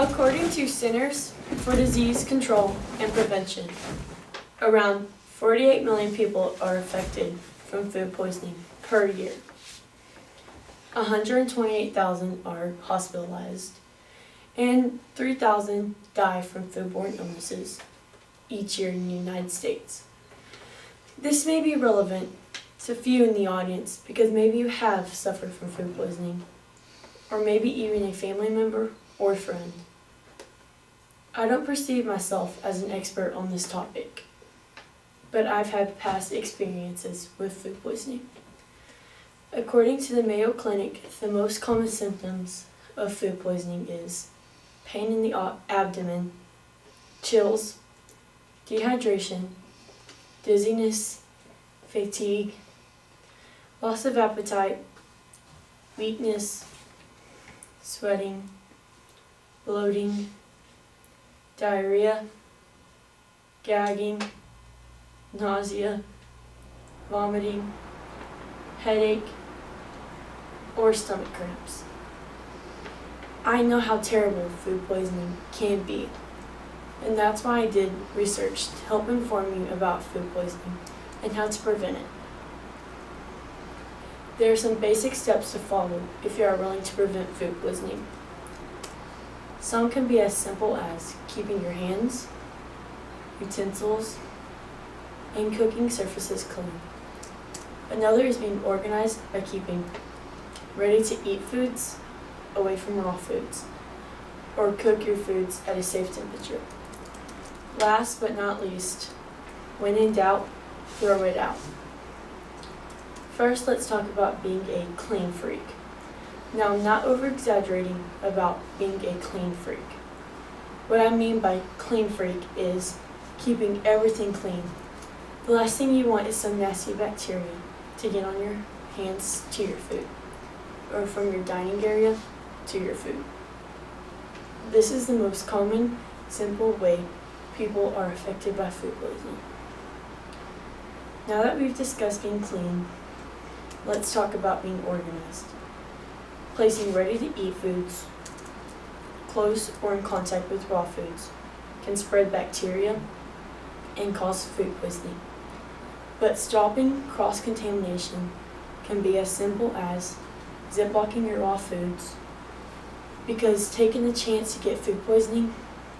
According to Centers for Disease Control and Prevention, around 48 million people are affected from food poisoning per year. 128,000 are hospitalized, and 3,000 die from foodborne illnesses each year in the United States. This may be relevant to few in the audience because maybe you have suffered from food poisoning, or maybe even a family member or friend. I don't perceive myself as an expert on this topic, but I've had past experiences with food poisoning. According to the Mayo Clinic, the most common symptoms of food poisoning is pain in the abdomen, chills, dehydration, dizziness, fatigue, loss of appetite, weakness, sweating, bloating, diarrhea, gagging, nausea, vomiting, headache, or stomach cramps. I know how terrible food poisoning can be, and that's why I did research to help inform you about food poisoning and how to prevent it. There are some basic steps to follow if you are willing to prevent food poisoning. Some can be as simple as keeping your hands, utensils, and cooking surfaces clean. Another is being organized by keeping ready-to-eat foods away from raw foods, or cook your foods at a safe temperature. Last but not least, when in doubt, throw it out. First, let's talk about being a clean freak. Now, I'm not over-exaggerating about being a clean freak. What I mean by clean freak is keeping everything clean. The last thing you want is some nasty bacteria to get on your hands to your food, or from your dining area to your food. This is the most common, simple way people are affected by food poisoning. Now that we've discussed being clean, let's talk about being organized. Placing ready-to-eat foods close or in contact with raw foods can spread bacteria and cause food poisoning. But stopping cross-contamination can be as simple as Ziplocking your raw foods, because taking the chance to get food poisoning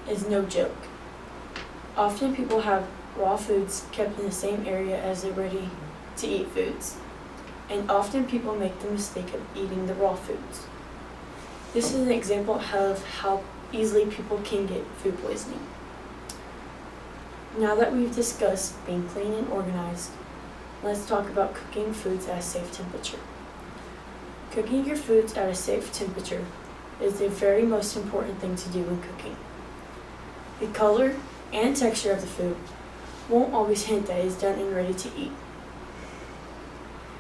is no joke. Often people have raw foods kept in the same area as their ready-to-eat foods, and often people make the mistake of eating the raw foods. This is an example of how easily people can get food poisoning. Now that we've discussed being clean and organized, let's talk about cooking foods at a safe temperature. Cooking your foods at a safe temperature is the very most important thing to do when cooking. The color and texture of the food won't always hint that it is done and ready to eat.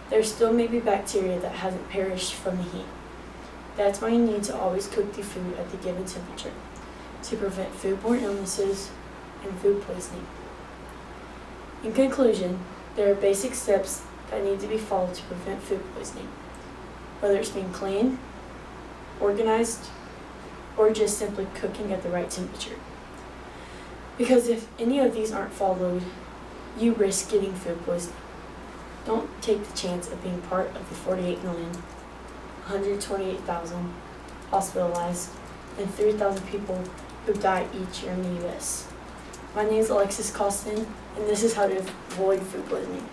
There still may be bacteria that hasn't perished from the heat. That's why you need to always cook the food at the given temperature to prevent foodborne illnesses and food poisoning. In conclusion, there are basic steps that need to be followed to prevent food poisoning, whether it's being clean, organized, or just simply cooking at the right temperature. Because if any of these aren't followed, you risk getting food poisoning. Don't take the chance of being part of the 48 million, 128,000 hospitalized, and 3,000 people who die each year in the U.S. My name is Alexis Coston, and this is how to avoid food poisoning.